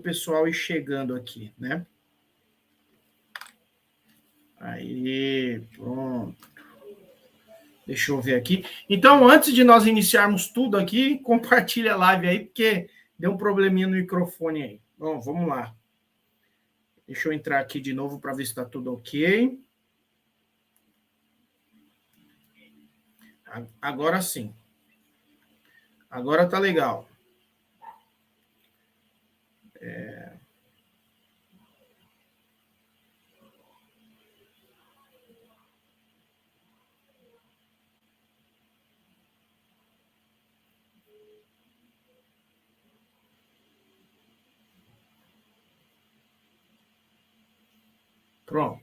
pessoal ir chegando aqui, né? Aí, pronto. Deixa eu ver aqui. Então, antes de nós iniciarmos tudo aqui, compartilha a live aí, porque deu um probleminha no microfone aí. Bom, vamos lá. Deixa eu entrar aqui de novo para ver se está tudo ok. Agora sim. Agora tá legal. Pronto.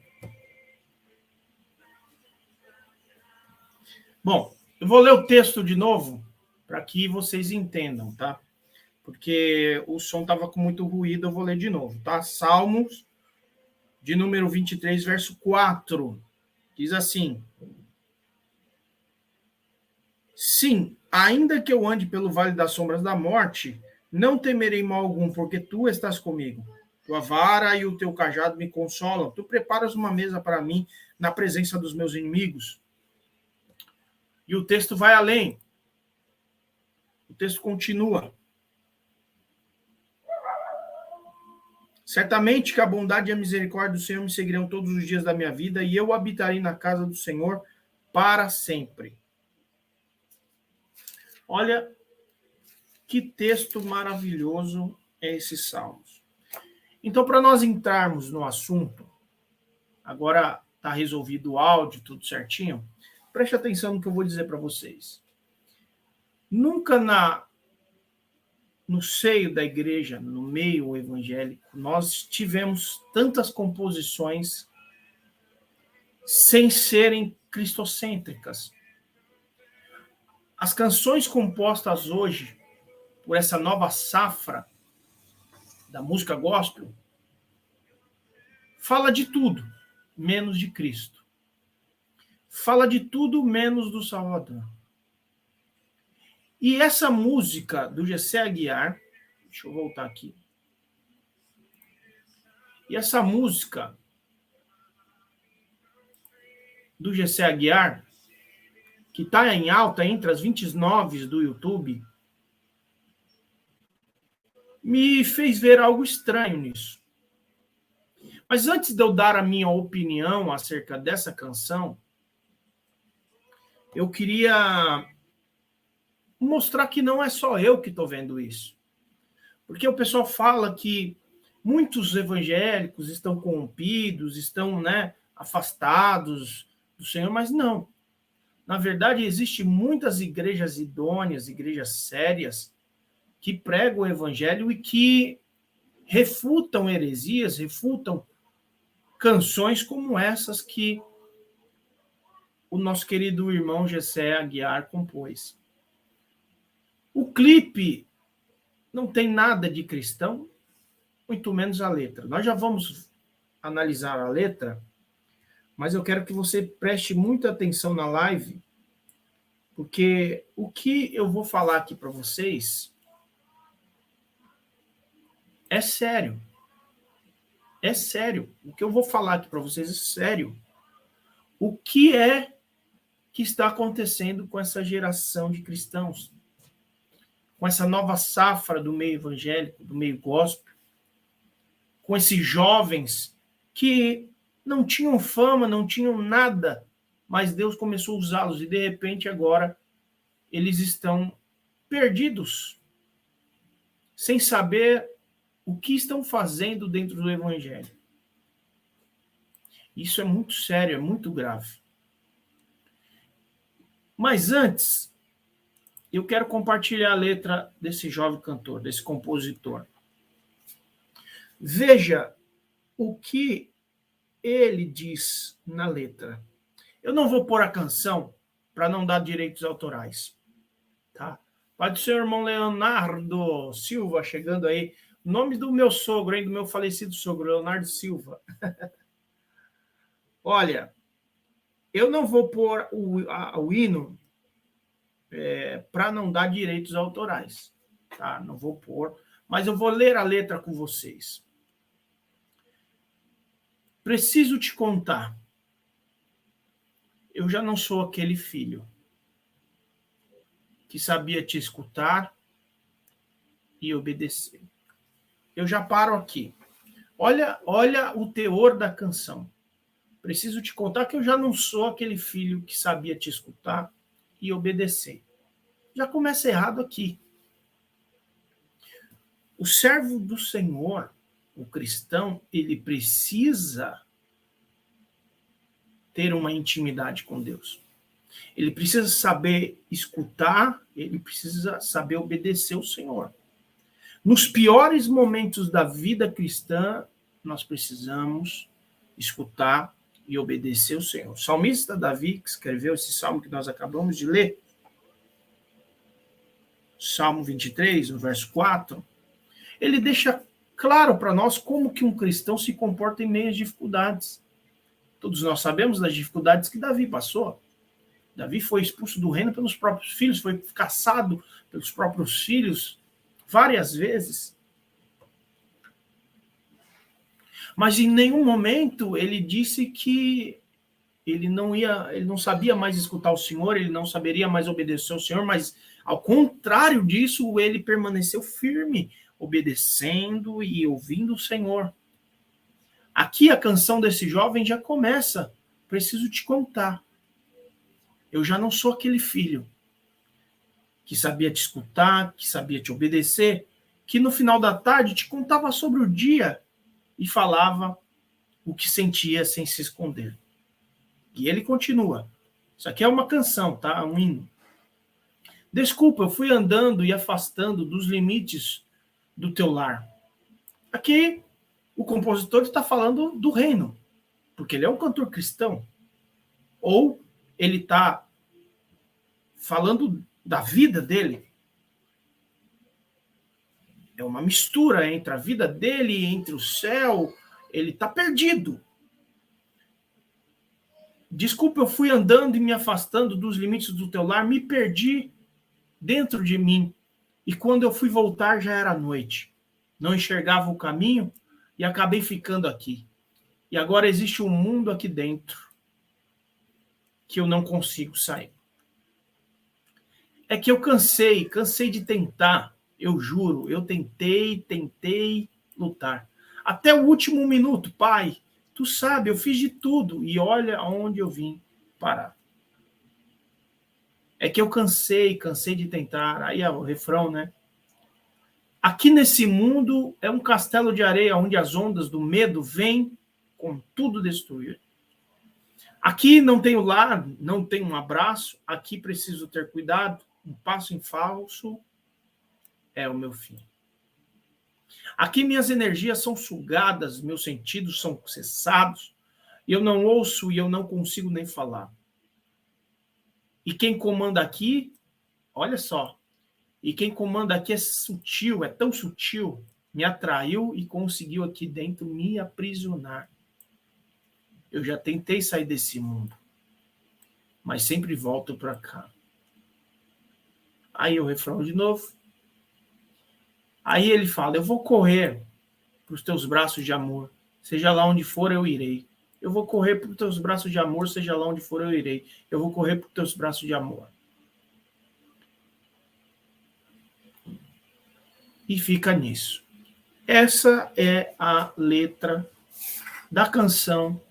Bom, eu vou ler o texto de novo para que vocês entendam, tá? Porque o som estava com muito ruído, eu vou ler de novo, tá? Salmos, de número 23, verso 4. Diz assim: Sim, ainda que eu ande pelo vale das sombras da morte, não temerei mal algum, porque tu estás comigo. Tua vara e o teu cajado me consolam. Tu preparas uma mesa para mim na presença dos meus inimigos. E o texto vai além. O texto continua. Certamente que a bondade e a misericórdia do Senhor me seguirão todos os dias da minha vida, e eu habitarei na casa do Senhor para sempre. Olha que texto maravilhoso é esse Salmos. Então, para nós entrarmos no assunto, agora está resolvido o áudio, tudo certinho, preste atenção no que eu vou dizer para vocês. Nunca no seio da igreja, no meio evangélico, nós tivemos tantas composições sem serem cristocêntricas. As canções compostas hoje por essa nova safra da música gospel fala de tudo, menos de Cristo. Fala de tudo, menos do Salvador. E essa música do Gessé Aguiar, deixa eu voltar aqui. E essa música do Gessé Aguiar, que está em alta entre as 29 do YouTube, me fez ver algo estranho nisso. Mas antes de eu dar a minha opinião acerca dessa canção, eu queria mostrar que não é só eu que estou vendo isso. Porque o pessoal fala que muitos evangélicos estão corrompidos, estão, afastados do Senhor, mas não. Na verdade, existem muitas igrejas idôneas, igrejas sérias, que pregam o evangelho e que refutam heresias, refutam canções como essas que o nosso querido irmão Gessé Aguiar compôs. O clipe não tem nada de cristão, muito menos a letra. Nós já vamos analisar a letra, mas eu quero que você preste muita atenção na live, porque o que eu vou falar aqui para vocês é sério. É sério. O que eu vou falar aqui para vocês é sério. O que é que está acontecendo com essa geração de cristãos? Com essa nova safra do meio evangélico, do meio gospel? Com esses jovens que não tinham fama, não tinham nada, mas Deus começou a usá-los e, de repente, agora eles estão perdidos, sem saber o que estão fazendo dentro do evangelho. Isso é muito sério, é muito grave. Mas antes, eu quero compartilhar a letra desse jovem cantor, desse compositor. Veja o que ele diz na letra. Eu não vou pôr a canção para não dar direitos autorais. Tá? Pai do seu irmão Leonardo Silva chegando aí. Nome do meu sogro, hein, do meu falecido sogro, Leonardo Silva. Olha, eu não vou pôr o hino para não dar direitos autorais. Tá? Não vou pôr, mas eu vou ler a letra com vocês. Preciso te contar. Eu já não sou aquele filho que sabia te escutar e obedecer. Eu já paro aqui. Olha o teor da canção. Preciso te contar que eu já não sou aquele filho que sabia te escutar e obedecer. Já começa errado aqui. O servo do Senhor, o cristão, ele precisa ter uma intimidade com Deus. Ele precisa saber escutar, ele precisa saber obedecer o Senhor. Nos piores momentos da vida cristã, nós precisamos escutar e obedecer o Senhor. O salmista Davi, que escreveu esse salmo que nós acabamos de ler, Salmo 23, no verso 4, ele deixa claro para nós como que um cristão se comporta em meio às dificuldades. Todos nós sabemos das dificuldades que Davi passou. Davi foi expulso do reino pelos próprios filhos, foi caçado pelos próprios filhos várias vezes. Mas em nenhum momento ele disse que ele não sabia mais escutar o Senhor, ele não saberia mais obedecer ao Senhor, mas ao contrário disso, ele permaneceu firme, obedecendo e ouvindo o Senhor. Aqui a canção desse jovem já começa. Preciso te contar. Eu já não sou aquele filho que sabia te escutar, que sabia te obedecer, que no final da tarde te contava sobre o dia e falava o que sentia sem se esconder. E ele continua. Isso aqui é uma canção, tá? Um hino. Desculpa, eu fui andando e afastando dos limites do teu lar. Aqui o compositor está falando do reino, porque ele é um cantor cristão. Ou ele está falando da vida dele. É uma mistura entre a vida dele e entre o céu. Ele está perdido. Desculpa, eu fui andando e me afastando dos limites do teu lar, me perdi dentro de mim. E quando eu fui voltar, já era noite. Não enxergava o caminho e acabei ficando aqui. E agora existe um mundo aqui dentro que eu não consigo sair. É que eu cansei de tentar, eu juro, eu tentei lutar. Até o último minuto, pai, tu sabe, eu fiz de tudo e olha aonde eu vim parar. É que eu cansei de tentar. Aí é o refrão, né? Aqui nesse mundo é um castelo de areia onde as ondas do medo vêm com tudo destruir. Aqui não tenho lar, não tenho um abraço, aqui preciso ter cuidado, um passo em falso é o meu fim. Aqui minhas energias são sugadas, meus sentidos são cessados, eu não ouço e eu não consigo nem falar. E quem comanda aqui, olha só, e quem comanda aqui é sutil, é tão sutil, me atraiu e conseguiu aqui dentro me aprisionar. Eu já tentei sair desse mundo, mas sempre volto para cá. Aí o refrão de novo. Aí ele fala, eu vou correr para os teus braços de amor, seja lá onde for eu irei. Eu vou correr para os teus braços de amor, seja lá onde for eu irei. Eu vou correr para os teus braços de amor. E fica nisso. Essa é a letra da canção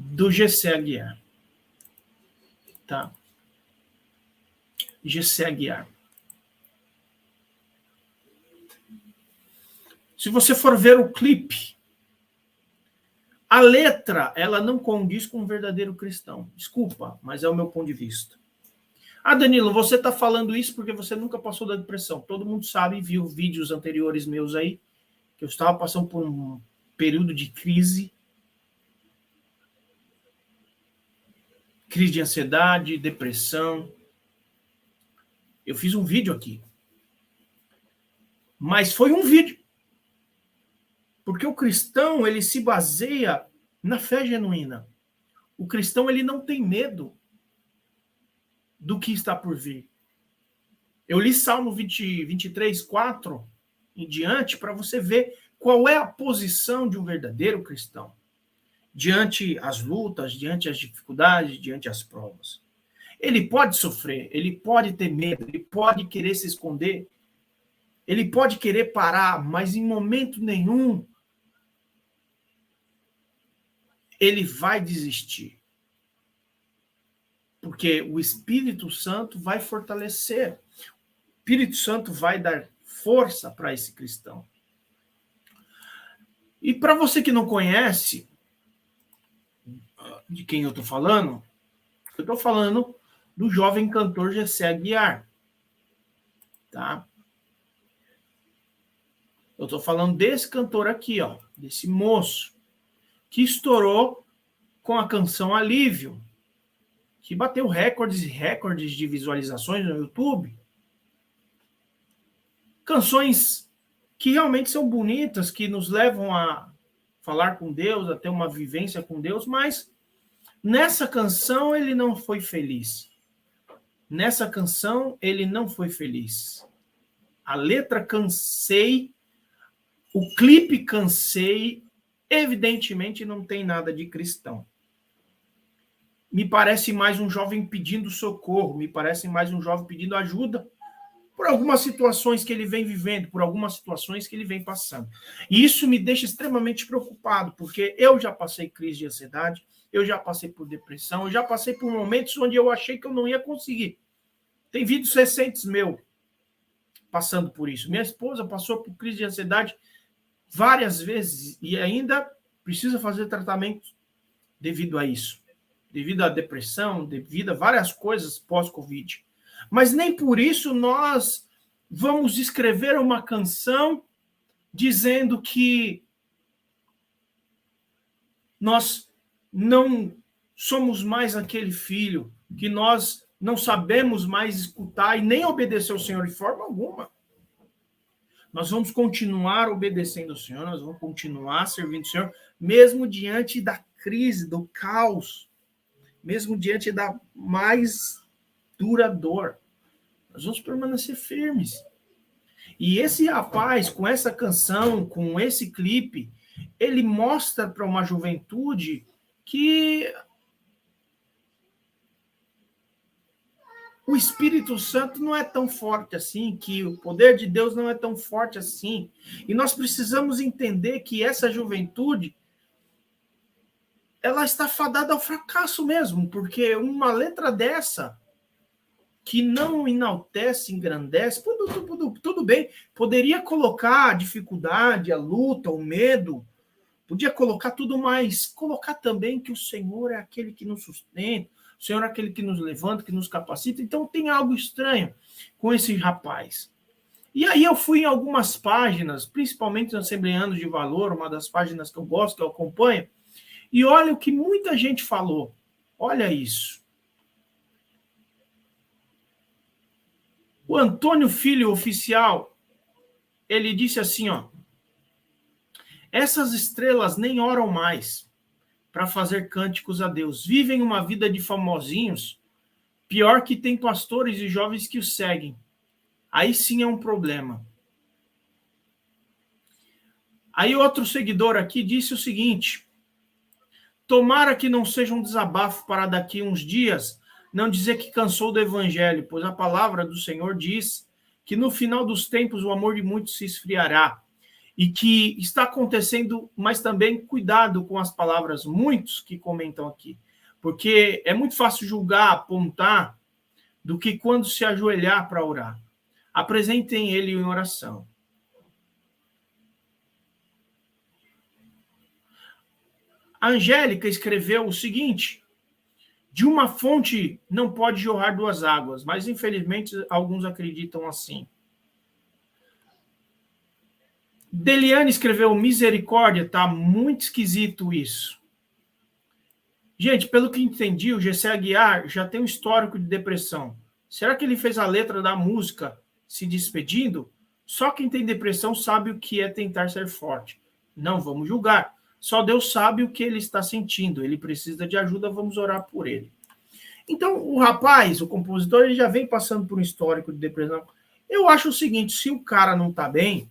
do Gessé Aguiar. Tá? Gessé Aguiar. Se você for ver o clipe, a letra, ela não condiz com um verdadeiro cristão. Desculpa, mas é o meu ponto de vista. Ah, Danilo, você está falando isso porque você nunca passou da depressão. Todo mundo sabe, viu vídeos anteriores meus aí, que eu estava passando por um período de crise de ansiedade, depressão. Eu fiz um vídeo aqui. Mas foi um vídeo. Porque o cristão, ele se baseia na fé genuína. O cristão, ele não tem medo do que está por vir. Eu li Salmo 23, 4, em diante para você ver qual é a posição de um verdadeiro cristão diante as lutas, diante as dificuldades, diante as provas. Ele pode sofrer, ele pode ter medo, ele pode querer se esconder, ele pode querer parar, mas em momento nenhum ele vai desistir. Porque o Espírito Santo vai fortalecer. O Espírito Santo vai dar força para esse cristão. E para você que não conhece de quem eu estou falando do jovem cantor Gessé Aguiar. Tá? Eu estou falando desse cantor aqui, ó, desse moço, que estourou com a canção Alívio, que bateu recordes e recordes de visualizações no YouTube. Canções que realmente são bonitas, que nos levam a falar com Deus, a ter uma vivência com Deus, mas nessa canção ele não foi feliz. Nessa canção ele não foi feliz. A letra Cansei, o clipe Cansei, evidentemente não tem nada de cristão. Me parece mais um jovem pedindo socorro, me parece mais um jovem pedindo ajuda por algumas situações que ele vem vivendo, por algumas situações que ele vem passando. E isso me deixa extremamente preocupado, porque eu já passei crise de ansiedade, eu já passei por depressão, eu já passei por momentos onde eu achei que eu não ia conseguir. Tem vídeos recentes meus passando por isso. Minha esposa passou por crise de ansiedade várias vezes e ainda precisa fazer tratamento devido a isso, devido à depressão, devido a várias coisas pós-Covid. Mas nem por isso nós vamos escrever uma canção dizendo que nós não somos mais aquele filho, que nós não sabemos mais escutar e nem obedecer ao Senhor de forma alguma. Nós vamos continuar obedecendo ao Senhor, nós vamos continuar servindo ao Senhor, mesmo diante da crise, do caos, mesmo diante da mais dura dor. Nós vamos permanecer firmes. E esse rapaz, com essa canção, com esse clipe, ele mostra para uma juventude que o Espírito Santo não é tão forte assim, que o poder de Deus não é tão forte assim. E nós precisamos entender que essa juventude, ela está fadada ao fracasso mesmo, porque uma letra dessa, que não enaltece, engrandece, tudo bem, poderia colocar a dificuldade, a luta, o medo, podia colocar tudo mais, colocar também que o Senhor é aquele que nos sustenta, o Senhor é aquele que nos levanta, que nos capacita. Então tem algo estranho com esse rapaz. E aí eu fui em algumas páginas, principalmente no Assembleanos de Valor, uma das páginas que eu gosto, que eu acompanho, e olha o que muita gente falou. Olha isso. O Antônio Filho Oficial, ele disse assim, ó: essas estrelas nem oram mais para fazer cânticos a Deus. Vivem uma vida de famosinhos, pior que tem pastores e jovens que os seguem. Aí sim é um problema. Aí outro seguidor aqui disse o seguinte: tomara que não seja um desabafo para daqui uns dias não dizer que cansou do evangelho, pois a palavra do Senhor diz que no final dos tempos o amor de muitos se esfriará. E que está acontecendo, mas também cuidado com as palavras, muitos que comentam aqui. Porque é muito fácil julgar, apontar, do que quando se ajoelhar para orar. Apresentem ele em oração. A Angélica escreveu o seguinte: de uma fonte não pode jorrar duas águas, mas infelizmente alguns acreditam assim. Deliane escreveu misericórdia, tá muito esquisito isso. Gente, pelo que entendi, o Gessé Aguiar já tem um histórico de depressão. Será que ele fez a letra da música se despedindo? Só quem tem depressão sabe o que é tentar ser forte. Não vamos julgar. Só Deus sabe o que ele está sentindo. Ele precisa de ajuda, vamos orar por ele. Então, o rapaz, o compositor, ele já vem passando por um histórico de depressão. Eu acho o seguinte, se o cara não está bem,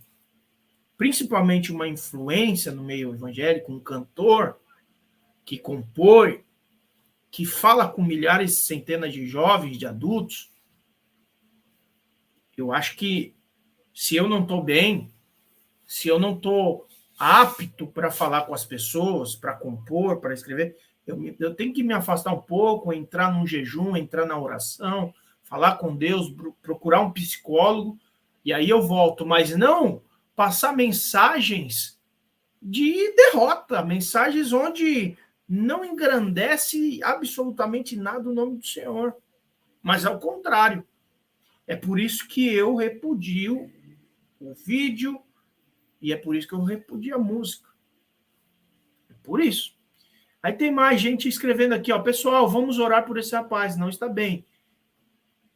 principalmente uma influência no meio evangélico, um cantor que compõe, que fala com milhares, centenas de jovens, de adultos, eu acho que se eu não estou bem, se eu não estou apto para falar com as pessoas, para compor, para escrever, eu tenho que me afastar um pouco, entrar num jejum, entrar na oração, falar com Deus, procurar um psicólogo, e aí eu volto, mas não passar mensagens de derrota, mensagens onde não engrandece absolutamente nada o nome do Senhor, mas ao contrário. É por isso que eu repudio o vídeo e é por isso que eu repudio a música. É por isso. Aí tem mais gente escrevendo aqui, ó, pessoal, vamos orar por esse rapaz, não está bem.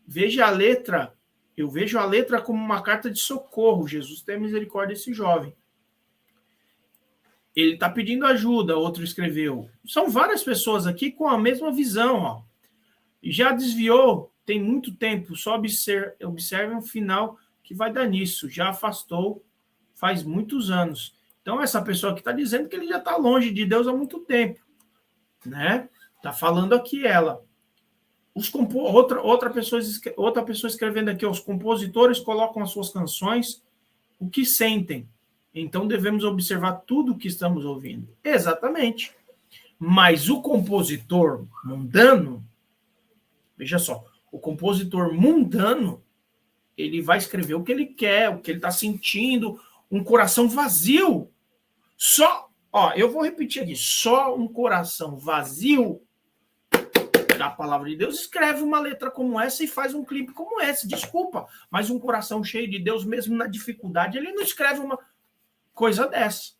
Veja a letra, eu vejo a letra como uma carta de socorro. Jesus tem misericórdia desse jovem. Ele está pedindo ajuda, outro escreveu. São várias pessoas aqui com a mesma visão, ó. Já desviou, tem muito tempo, só observe um final que vai dar nisso. Já afastou faz muitos anos. Então, essa pessoa que está dizendo que ele já está longe de Deus há muito tempo, né? Está falando aqui ela. Outra pessoa escrevendo aqui, os compositores colocam as suas canções o que sentem. Então, devemos observar tudo o que estamos ouvindo. Exatamente. Mas o compositor mundano, veja só, o compositor mundano, ele vai escrever o que ele quer, o que ele está sentindo, um coração vazio. Só, ó, eu vou repetir aqui, só um coração vazio da palavra de Deus escreve uma letra como essa e faz um clipe como esse. Desculpa, mas um coração cheio de Deus, mesmo na dificuldade, ele não escreve uma coisa dessa.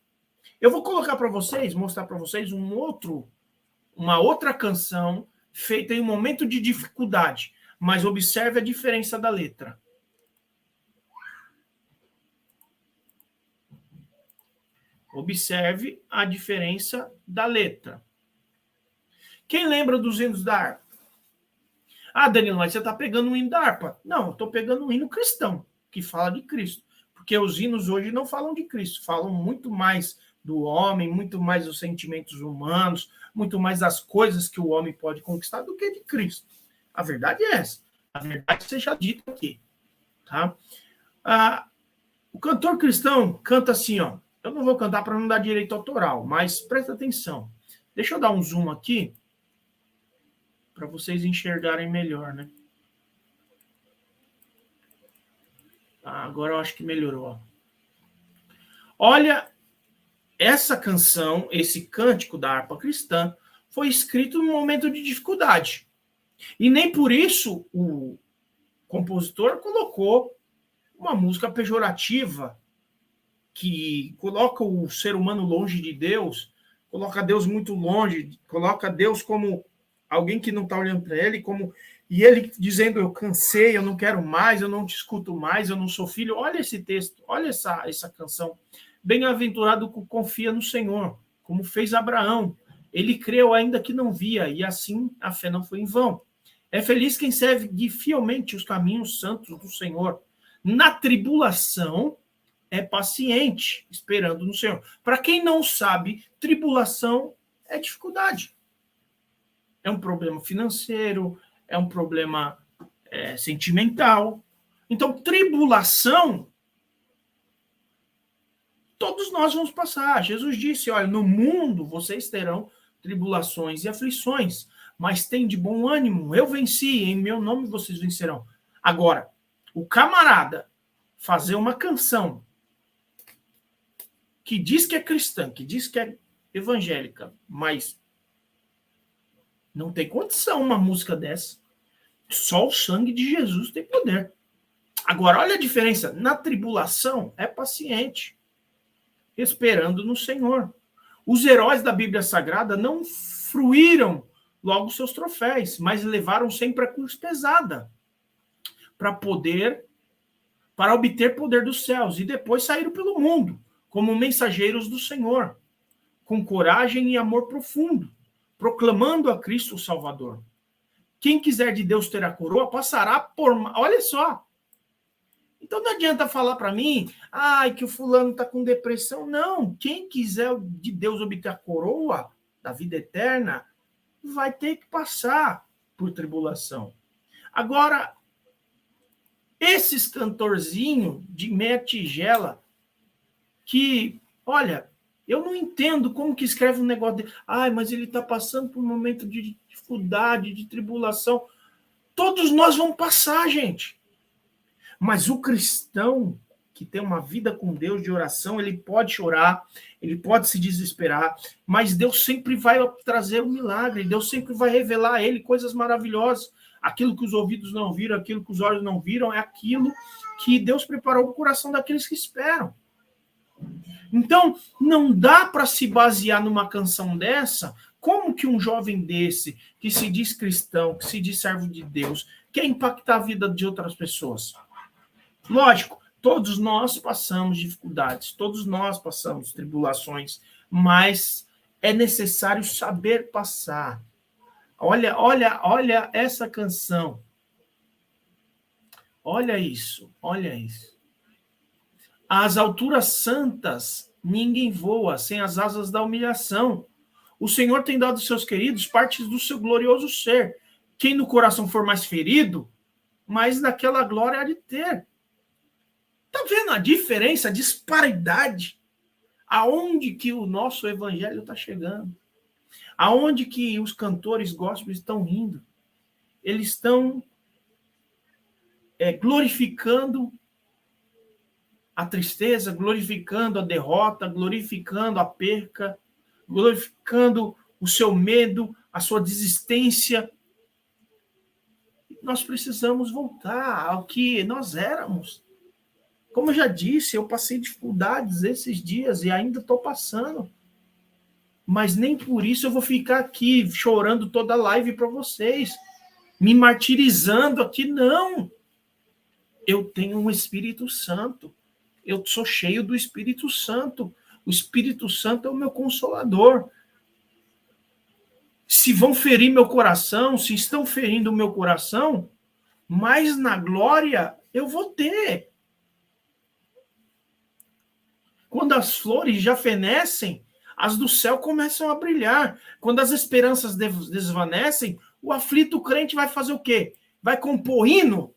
Eu vou colocar para vocês, mostrar para vocês uma outra canção feita em um momento de dificuldade, mas observe a diferença da letra. Observe a diferença da letra. Quem lembra dos hinos da harpa? Ah, Danilo, mas você está pegando um hino da harpa. Não, eu estou pegando um hino cristão, que fala de Cristo. Porque os hinos hoje não falam de Cristo, falam muito mais do homem, muito mais dos sentimentos humanos, muito mais das coisas que o homem pode conquistar do que de Cristo. A verdade é essa. A verdade seja dita aqui. Tá? O cantor cristão canta assim, ó. Eu não vou cantar para não dar direito autoral, mas presta atenção. Deixa eu dar um zoom aqui para vocês enxergarem melhor, né? Agora eu acho que melhorou. Olha, essa canção, esse cântico da harpa cristã, foi escrito num momento de dificuldade. E nem por isso o compositor colocou uma música pejorativa que coloca o ser humano longe de Deus, coloca Deus muito longe, coloca Deus como alguém que não está olhando para ele, e ele dizendo, eu cansei, eu não quero mais, eu não te escuto mais, eu não sou filho. Olha esse texto, olha essa canção. Bem-aventurado que confia no Senhor, como fez Abraão. Ele creu ainda que não via, e assim a fé não foi em vão. É feliz quem segue fielmente os caminhos santos do Senhor. Na tribulação, é paciente, esperando no Senhor. Para quem não sabe, tribulação é dificuldade. É um problema financeiro, é um problema sentimental. Então, tribulação, todos nós vamos passar. Jesus disse, olha, no mundo vocês terão tribulações e aflições, mas tem de bom ânimo, eu venci, em meu nome vocês vencerão. Agora, o camarada fazer uma canção que diz que é cristã, que diz que é evangélica, mas não tem condição uma música dessa. Só o sangue de Jesus tem poder. Agora, olha a diferença. Na tribulação, é paciente, esperando no Senhor. Os heróis da Bíblia Sagrada não fruíram logo seus troféus, mas levaram sempre a cruz pesada para obter poder dos céus e depois saíram pelo mundo como mensageiros do Senhor, com coragem e amor profundo, proclamando a Cristo o Salvador. Quem quiser de Deus ter a coroa, passará por... Olha só. Então não adianta falar para mim, que o fulano está com depressão. Não, quem quiser de Deus obter a coroa da vida eterna, vai ter que passar por tribulação. Agora, esses cantorzinhos de meia tigela, que, olha, eu não entendo como que escreve um negócio de, mas ele está passando por um momento de dificuldade, de tribulação. Todos nós vamos passar, gente. Mas o cristão que tem uma vida com Deus de oração, ele pode chorar, ele pode se desesperar, mas Deus sempre vai trazer um milagre, Deus sempre vai revelar a ele coisas maravilhosas. Aquilo que os ouvidos não viram, aquilo que os olhos não viram, é aquilo que Deus preparou para o coração daqueles que esperam. Então, não dá para se basear numa canção dessa. Como que um jovem desse, que se diz cristão, que se diz servo de Deus, quer impactar a vida de outras pessoas? Lógico, todos nós passamos dificuldades, todos nós passamos tribulações, mas é necessário saber passar. Olha essa canção. Olha isso, olha isso. Às alturas santas, ninguém voa sem as asas da humilhação. O Senhor tem dado aos seus queridos partes do seu glorioso ser. Quem no coração for mais ferido, mais daquela glória há de ter. Está vendo a diferença, a disparidade? Aonde que o nosso evangelho está chegando? Aonde que os cantores gospels estão indo? Eles estão glorificando a tristeza, glorificando a derrota, glorificando a perca, glorificando o seu medo, a sua desistência. Nós precisamos voltar ao que nós éramos. Como eu já disse, eu passei dificuldades esses dias e ainda estou passando. Mas nem por isso eu vou ficar aqui chorando toda a live para vocês, me martirizando aqui, não. Eu tenho um Espírito Santo. Eu sou cheio do Espírito Santo. O Espírito Santo é o meu consolador. Se vão ferir meu coração, se estão ferindo o meu coração, mas na glória eu vou ter. Quando as flores já fenecem, as do céu começam a brilhar. Quando as esperanças desvanecem, o aflito crente vai fazer o quê? Vai compor hino,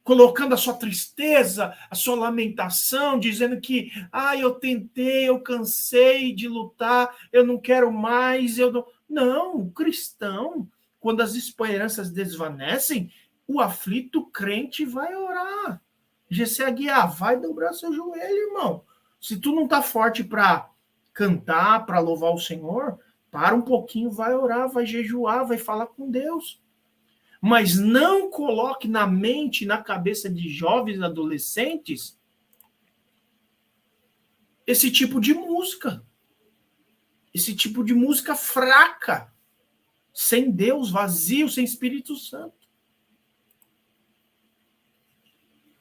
colocando a sua tristeza, a sua lamentação, dizendo que, eu tentei, eu cansei de lutar, eu não quero mais, eu não... Não, o cristão, quando as esperanças desvanecem, o aflito crente vai orar. GC Aguiar, vai dobrar seu joelho, irmão. Se tu não tá forte para cantar, para louvar o Senhor, para um pouquinho, vai orar, vai jejuar, vai falar com Deus. Mas não coloque na mente, na cabeça de jovens e adolescentes esse tipo de música. Esse tipo de música fraca, sem Deus, vazio, sem Espírito Santo.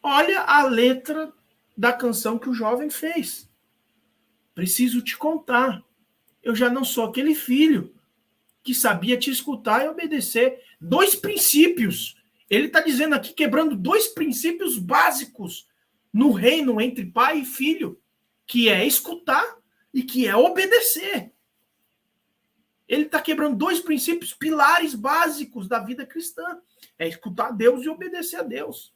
Olha a letra da canção que o jovem fez. Preciso te contar. Eu já não sou aquele filho que sabia te escutar e obedecer. 2 princípios. Ele está dizendo aqui, quebrando 2 princípios básicos no reino entre pai e filho, que é escutar e que é obedecer. Ele está quebrando 2 princípios, pilares básicos da vida cristã. É escutar a Deus e obedecer a Deus.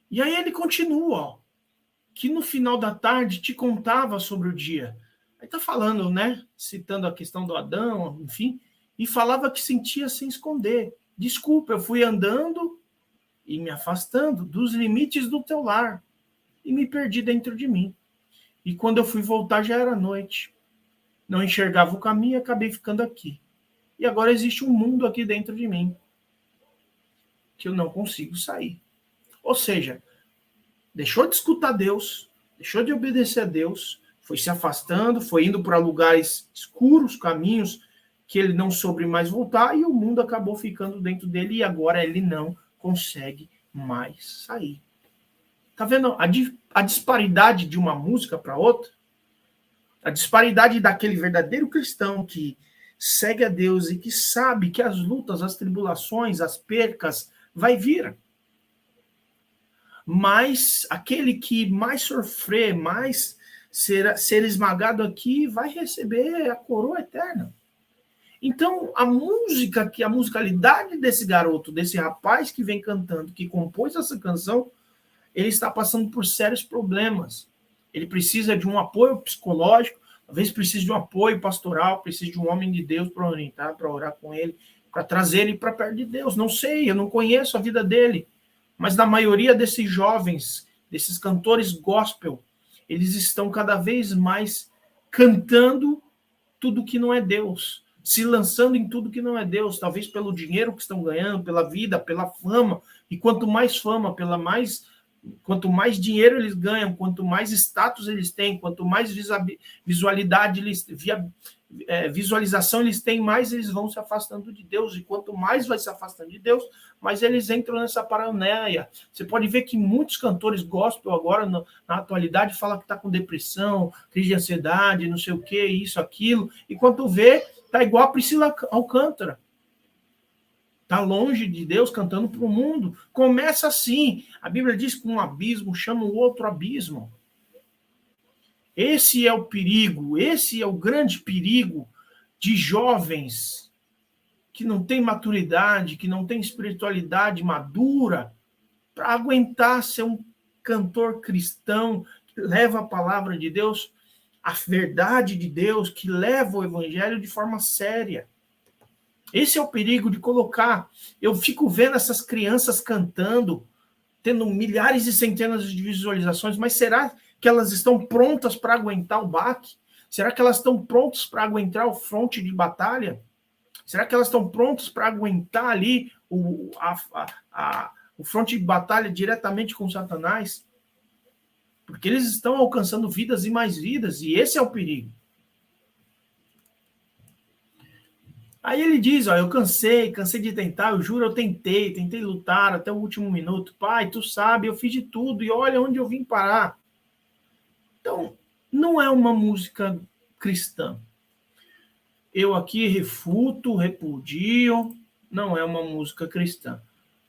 E aí ele continua, que no final da tarde te contava sobre o dia. Aí está falando, né? Citando a questão do Adão, enfim, e falava que sentia sem esconder. Desculpa, eu fui andando e me afastando dos limites do teu lar e me perdi dentro de mim. E quando eu fui voltar já era noite. Não enxergava o caminho e acabei ficando aqui. E agora existe um mundo aqui dentro de mim que eu não consigo sair. Ou seja, deixou de escutar Deus, deixou de obedecer a Deus, foi se afastando, foi indo para lugares escuros, caminhos que ele não soube mais voltar, e o mundo acabou ficando dentro dele, e agora ele não consegue mais sair. Tá vendo a disparidade de uma música para outra? A disparidade daquele verdadeiro cristão que segue a Deus e que sabe que as lutas, as tribulações, as percas vai vir. Mas aquele que mais sofrer, mais ser esmagado aqui, vai receber a coroa eterna. Então, a musicalidade desse garoto, desse rapaz que vem cantando, que compôs essa canção, ele está passando por sérios problemas. Ele precisa de um apoio psicológico, talvez precise de um apoio pastoral, precise de um homem de Deus para orientar, para orar com ele, para trazer ele para perto de Deus. Não sei, eu não conheço a vida dele, mas na maioria desses jovens, desses cantores gospel, eles estão cada vez mais cantando tudo que não é Deus, se lançando em tudo que não é Deus, talvez pelo dinheiro que estão ganhando, pela vida, pela fama, e quanto mais fama, quanto mais dinheiro eles ganham, quanto mais status eles têm, quanto mais visualização eles têm, mais eles vão se afastando de Deus, e quanto mais vai se afastando de Deus, mais eles entram nessa paranoia. Você pode ver que muitos cantores gospel agora, na atualidade, falam que está com depressão, crise de ansiedade, não sei o que, isso, aquilo, e quando vê, tá igual a Priscila Alcântara. Está longe de Deus, cantando para o mundo. Começa assim. A Bíblia diz que um abismo chama o outro abismo. Esse é o perigo, esse é o grande perigo de jovens que não têm maturidade, que não têm espiritualidade madura para aguentar ser um cantor cristão que leva a palavra de Deus, a verdade de Deus, que leva o evangelho de forma séria. Esse é o perigo de colocar. Eu fico vendo essas crianças cantando, tendo milhares e centenas de visualizações, mas será que elas estão prontas para aguentar o baque? Será que elas estão prontas para aguentar o fronte de batalha? Será que elas estão prontas para aguentar ali o fronte de batalha diretamente com Satanás? Porque eles estão alcançando vidas e mais vidas, e esse é o perigo. Aí ele diz, ó, eu cansei de tentar, eu juro, eu tentei lutar até o último minuto. Pai, tu sabe, eu fiz de tudo e olha onde eu vim parar. Então, não é uma música cristã. Eu aqui refuto, repudio, não é uma música cristã.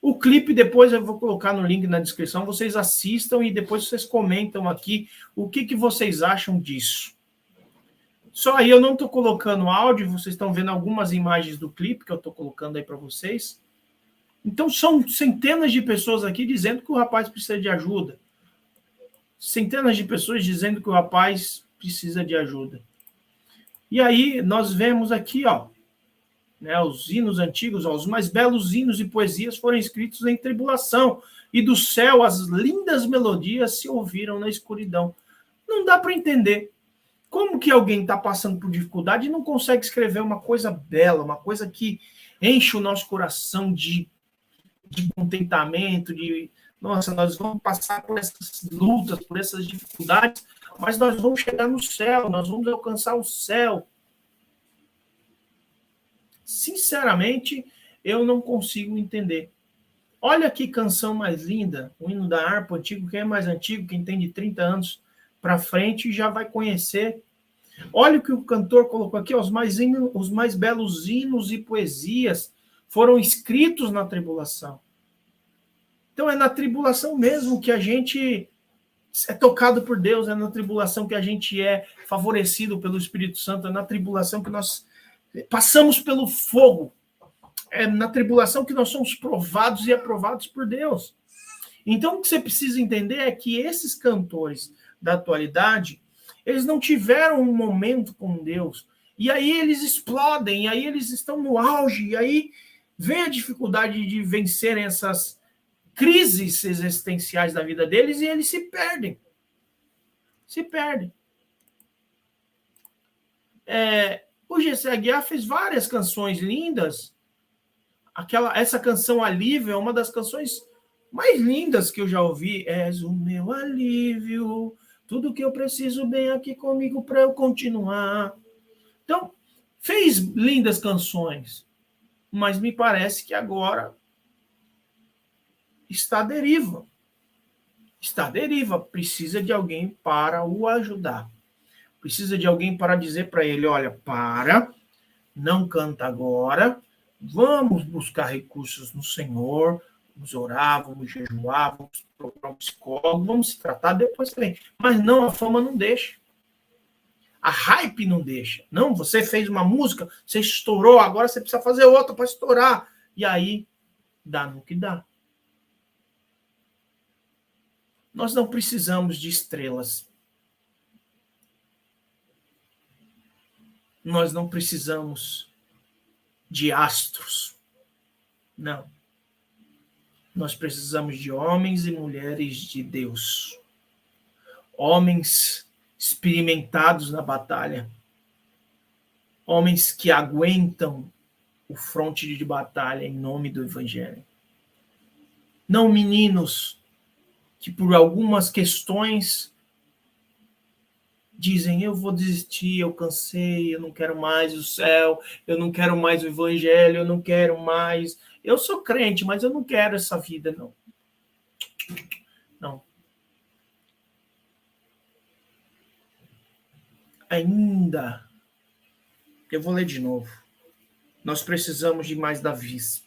O clipe depois eu vou colocar no link na descrição, vocês assistam e depois vocês comentam aqui o que vocês acham disso. Só aí eu não estou colocando áudio, vocês estão vendo algumas imagens do clipe que eu estou colocando aí para vocês. Então são centenas de pessoas aqui dizendo que o rapaz precisa de ajuda. Centenas de pessoas dizendo que o rapaz precisa de ajuda. E aí nós vemos aqui, ó, né, os hinos antigos, ó, os mais belos hinos e poesias foram escritos em tribulação, e do céu as lindas melodias se ouviram na escuridão. Não dá para entender. Como que alguém está passando por dificuldade e não consegue escrever uma coisa bela, uma coisa que enche o nosso coração de contentamento, nossa, nós vamos passar por essas lutas, por essas dificuldades, mas nós vamos chegar no céu, nós vamos alcançar o céu. Sinceramente, eu não consigo entender. Olha que canção mais linda, o hino da harpa antigo, quem é mais antigo, quem tem de 30 anos para frente já vai conhecer. Olha o que o cantor colocou aqui, os mais belos hinos e poesias foram escritos na tribulação. Então é na tribulação mesmo que a gente é tocado por Deus, é na tribulação que a gente é favorecido pelo Espírito Santo, é na tribulação que nós passamos pelo fogo, é na tribulação que nós somos provados e aprovados por Deus. Então o que você precisa entender é que esses cantores da atualidade, eles não tiveram um momento com Deus, e aí eles explodem, e aí eles estão no auge, e aí vem a dificuldade de vencerem essas crises existenciais da vida deles, e eles se perdem. Se perdem. O G.C. Aguiar fez várias canções lindas. Essa canção Alívio é uma das canções mais lindas que eu já ouvi. És o meu alívio, tudo que eu preciso bem aqui comigo para eu continuar. Então, fez lindas canções, mas me parece que agora está à deriva. Está à deriva, precisa de alguém para o ajudar. precisa de alguém para dizer para ele, olha, para, não canta agora, vamos buscar recursos no Senhor, vamos orar, vamos jejuar, vamos procurar um psicólogo, vamos se tratar, depois também. Mas não, a fama não deixa. A hype não deixa. Não, você fez uma música, você estourou, agora você precisa fazer outra para estourar. E aí, dá no que dá. Nós não precisamos de estrelas. Nós não precisamos de astros. Não. Nós precisamos de homens e mulheres de Deus. Homens experimentados na batalha. Homens que aguentam o fronte de batalha em nome do Evangelho. Não meninos que por algumas questões dizem, eu vou desistir, eu cansei, eu não quero mais o céu, eu não quero mais o Evangelho, eu não quero mais... Eu sou crente, mas eu não quero essa vida, não. Não. Ainda, eu vou ler de novo, nós precisamos de mais Davis.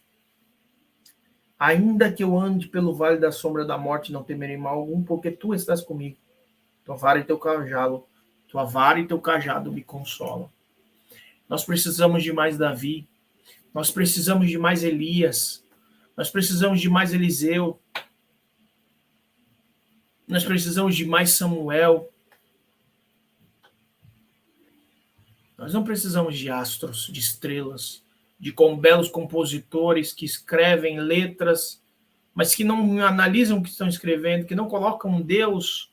Ainda que eu ande pelo vale da sombra da morte, não temerei mal algum, porque tu estás comigo. Tua vara e teu cajado me consolam. Nós precisamos de mais Davi. Nós precisamos de mais Elias. Nós precisamos de mais Eliseu. Nós precisamos de mais Samuel. Nós não precisamos de astros, de estrelas, de belos compositores que escrevem letras, mas que não analisam o que estão escrevendo, que não colocam Deus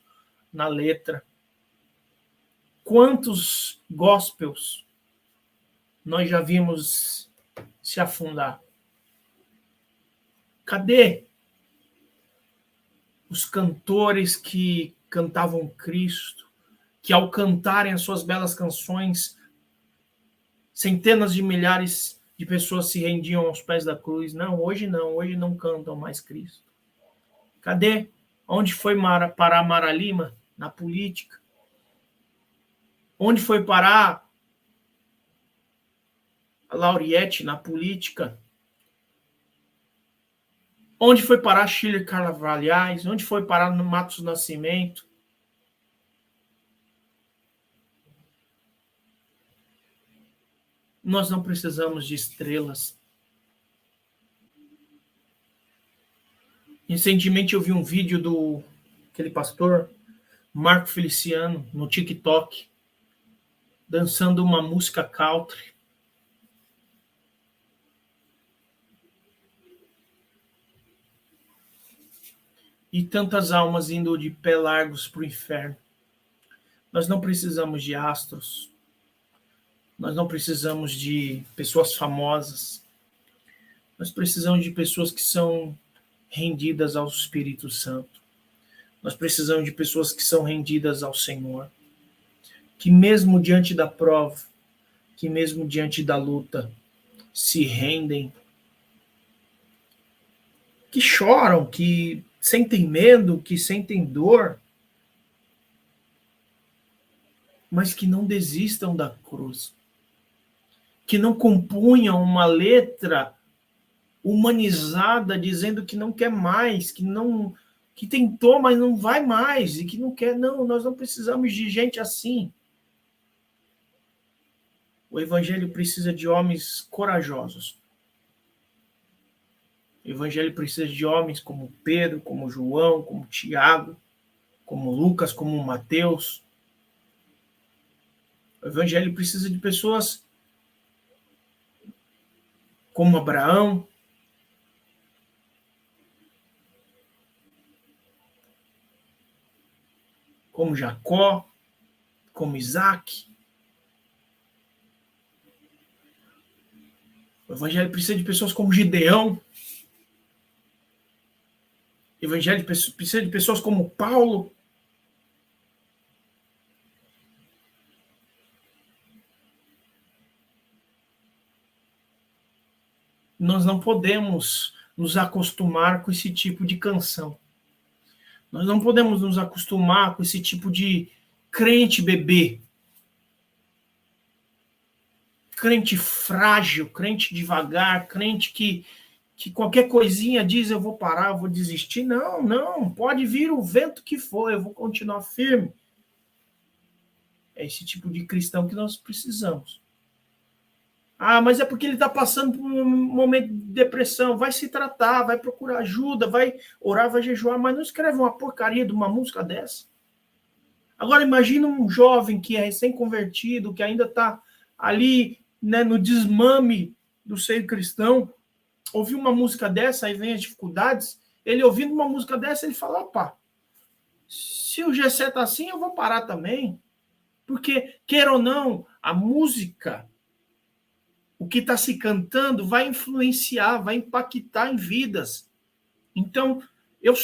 na letra. Quantos gospels nós já vimos se afundar? Cadê os cantores que cantavam Cristo, que ao cantarem as suas belas canções, centenas de milhares de pessoas se rendiam aos pés da cruz? Não, hoje não cantam mais Cristo. Cadê? Onde foi parar Mara Lima? Na política. Onde foi parar a Lauriette? Na política. Onde foi parar Shirley Carvalhais? Onde foi parar no Matos Nascimento? Nós não precisamos de estrelas. Recentemente eu vi um vídeo do aquele pastor Marco Feliciano no TikTok dançando uma música country. E tantas almas indo de pé largos para o inferno. Nós não precisamos de astros. Nós não precisamos de pessoas famosas. Nós precisamos de pessoas que são rendidas ao Espírito Santo. Nós precisamos de pessoas que são rendidas ao Senhor. Que mesmo diante da prova, que mesmo diante da luta, se rendem. Que choram, que sentem medo, que sentem dor, mas que não desistam da cruz. Que não compunham uma letra humanizada dizendo que não quer mais, que tentou, mas não vai mais, e que não quer. Não, nós não precisamos de gente assim. O Evangelho precisa de homens corajosos. O Evangelho precisa de homens como Pedro, como João, como Tiago, como Lucas, como Mateus. O Evangelho precisa de pessoas como Abraão, como Jacó, como Isaac. O Evangelho precisa de pessoas como Gideão. O Evangelho precisa de pessoas como Paulo. Nós não podemos nos acostumar com esse tipo de canção. Nós não podemos nos acostumar com esse tipo de crente bebê. crente frágil, crente devagar, crente que qualquer coisinha diz eu vou parar, eu vou desistir. Não, não, pode vir o vento que for, eu vou continuar firme. É esse tipo de cristão que nós precisamos. Ah, mas é porque ele está passando por um momento de depressão. Vai se tratar, vai procurar ajuda, vai orar, vai jejuar, mas não escreve uma porcaria de uma música dessa. Agora imagina um jovem que é recém-convertido, que ainda está ali, né, no desmame do seio cristão, ouvir uma música dessa, aí vem as dificuldades, ele ouvindo uma música dessa, ele fala, opa, se o Gessé está assim, eu vou parar também. Porque, quer ou não, a música, o que está se cantando, vai influenciar, vai impactar em vidas. Então, eu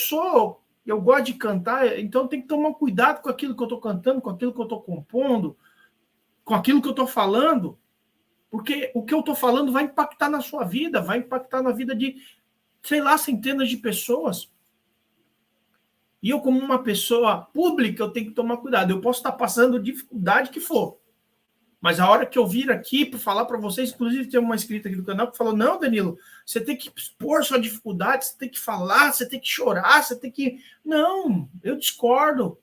gosto de cantar, então tem que tomar cuidado com aquilo que eu estou cantando, com aquilo que eu estou compondo, com aquilo que eu estou falando, porque o que eu estou falando vai impactar na sua vida, vai impactar na vida de, sei lá, centenas de pessoas. E eu, como uma pessoa pública, eu tenho que tomar cuidado. Eu posso estar passando dificuldade que for, mas a hora que eu vir aqui para falar para vocês, inclusive tem uma inscrita aqui do canal que falou, não, Danilo, você tem que expor sua dificuldade, você tem que falar, você tem que chorar, você tem que... Não, eu discordo.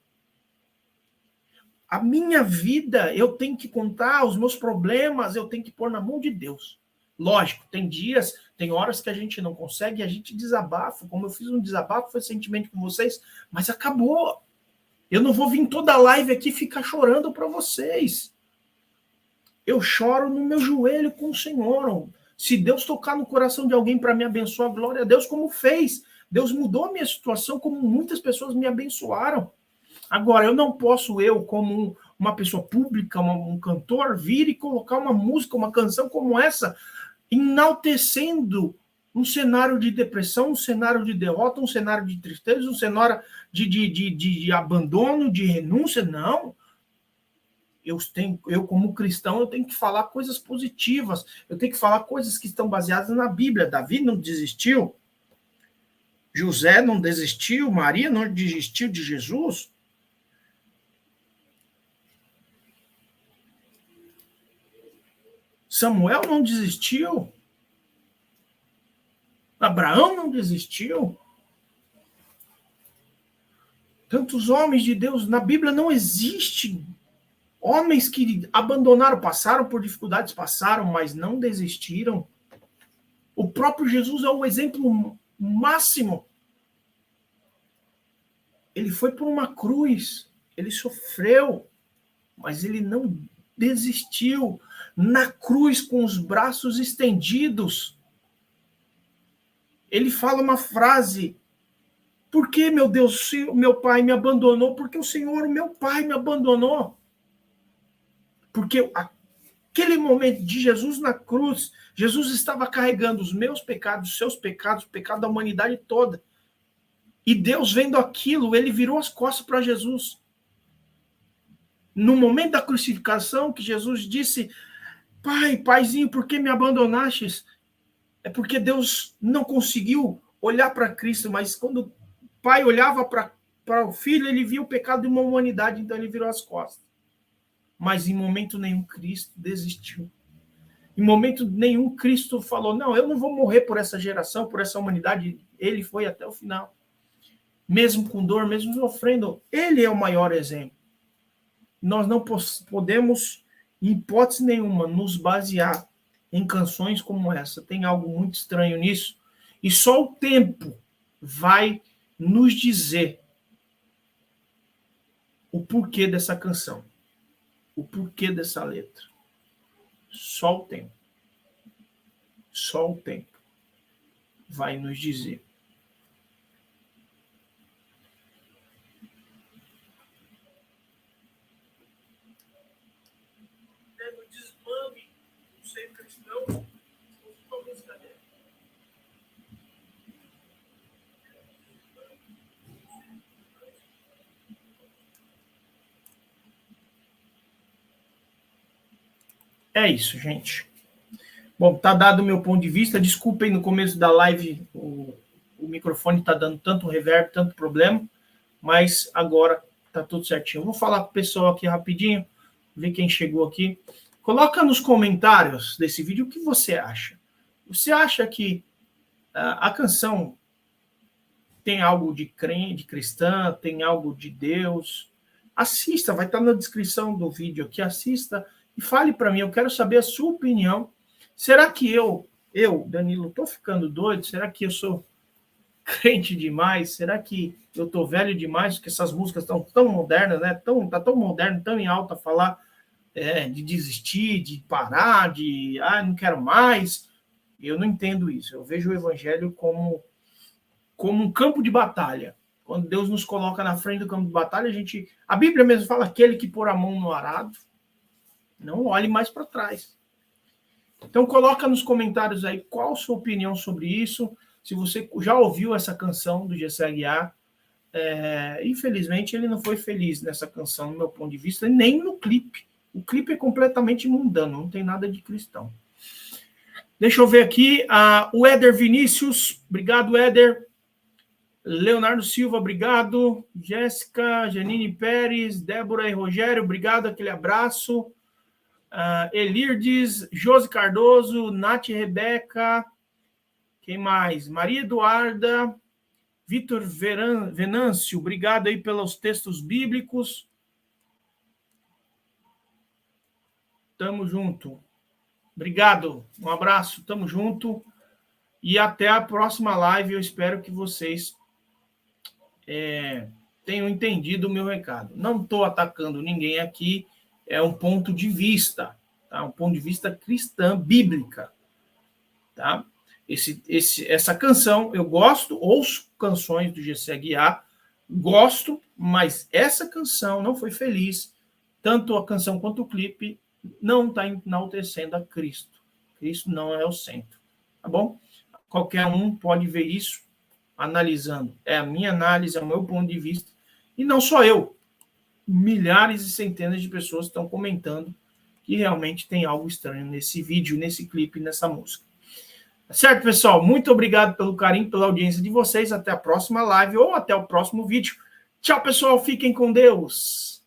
A minha vida, eu tenho que contar os meus problemas, eu tenho que pôr na mão de Deus. Lógico, tem dias, tem horas que a gente não consegue, a gente desabafa, como eu fiz um desabafo recentemente com vocês, mas acabou. Eu não vou vir toda a live aqui ficar chorando para vocês. Eu choro no meu joelho com o Senhor. Se Deus tocar no coração de alguém para me abençoar, glória a Deus, como fez. Deus mudou a minha situação, como muitas pessoas me abençoaram. Agora, eu não posso, como uma pessoa pública, um cantor, vir e colocar uma música, uma canção como essa, enaltecendo um cenário de depressão, um cenário de derrota, um cenário de tristeza, um cenário de abandono, de renúncia. Não. Eu, como cristão, eu tenho que falar coisas positivas, eu tenho que falar coisas que estão baseadas na Bíblia. Davi não desistiu, José não desistiu, Maria não desistiu de Jesus. Samuel não desistiu, Abraão não desistiu. Tantos homens de Deus, na Bíblia não existe homens que abandonaram, passaram por dificuldades, passaram, mas não desistiram. O próprio Jesus é o exemplo máximo. Ele foi por uma cruz, ele sofreu, mas ele não desistiu. Na cruz, com os braços estendidos, ele fala uma frase: por que, meu Deus, meu pai me abandonou? Porque o Senhor, meu pai, me abandonou. Porque aquele momento de Jesus na cruz, Jesus estava carregando os meus pecados, os seus pecados, o pecado da humanidade toda. E Deus, vendo aquilo, ele virou as costas para Jesus. No momento da crucificação, que Jesus disse: pai, paizinho, por que me abandonastes? É porque Deus não conseguiu olhar para Cristo, mas quando o pai olhava para o filho, ele via o pecado de uma humanidade, então ele virou as costas. Mas em momento nenhum Cristo desistiu. Em momento nenhum Cristo falou, não, eu não vou morrer por essa geração, por essa humanidade. Ele foi até o final. Mesmo com dor, mesmo sofrendo, ele é o maior exemplo. Nós não podemos, em hipótese nenhuma, nos basear em canções como essa. Tem algo muito estranho nisso. E só o tempo vai nos dizer o porquê dessa canção, o porquê dessa letra. Só o tempo. Só o tempo vai nos dizer. No desmame do ser cristão, uma música dele. É isso, gente. Bom, tá dado o meu ponto de vista. Desculpem, no começo da live o microfone tá dando tanto reverb, tanto problema, mas agora tá tudo certinho. Vou falar com o pessoal aqui rapidinho, ver quem chegou aqui. Coloca nos comentários desse vídeo o que você acha. Você acha que a canção tem algo de crente, cristã, tem algo de Deus? Assista, vai estar na descrição do vídeo aqui, assista e fale para mim, eu quero saber a sua opinião. Será que eu, Danilo, estou ficando doido? Será que eu sou crente demais? Será que eu estou velho demais? Porque essas músicas estão tão modernas, né? Tá tão moderno, tão em alta falar de desistir, de parar, de não quero mais. Eu não entendo isso. Eu vejo o evangelho como um campo de batalha. Quando Deus nos coloca na frente do campo de batalha, a Bíblia mesmo fala, aquele que pôr a mão no arado, não olhe mais para trás. Então coloca nos comentários aí qual a sua opinião sobre isso, se você já ouviu essa canção do Gessé Aguiar. Infelizmente ele não foi feliz nessa canção, no meu ponto de vista, nem no clipe. O clipe é completamente mundano, não tem nada de cristão. Deixa eu ver aqui, o Éder Vinícius, obrigado, Éder. Leonardo Silva, obrigado. Jéssica, Janine Pérez, Débora e Rogério, obrigado, aquele abraço. Elirdes, Josi Cardoso, Nath Rebeca, quem mais? Maria Eduarda, Vitor Venâncio, obrigado aí pelos textos bíblicos. Tamo junto. Obrigado, um abraço, tamo junto. E até a próxima live, eu espero que vocês tenham entendido o meu recado. Não estou atacando ninguém aqui, é um ponto de vista, tá? Um ponto de vista cristã, bíblica. Tá? Essa canção, eu gosto, ouço canções do Gessé Aguiar, gosto, mas essa canção não foi feliz, tanto a canção quanto o clipe não está enaltecendo a Cristo. Cristo não é o centro, tá bom? Qualquer um pode ver isso analisando. É a minha análise, é o meu ponto de vista. E não só eu. Milhares e centenas de pessoas estão comentando que realmente tem algo estranho nesse vídeo, nesse clipe, nessa música. Certo, pessoal? Muito obrigado pelo carinho, pela audiência de vocês. Até a próxima live ou até o próximo vídeo. Tchau, pessoal. Fiquem com Deus.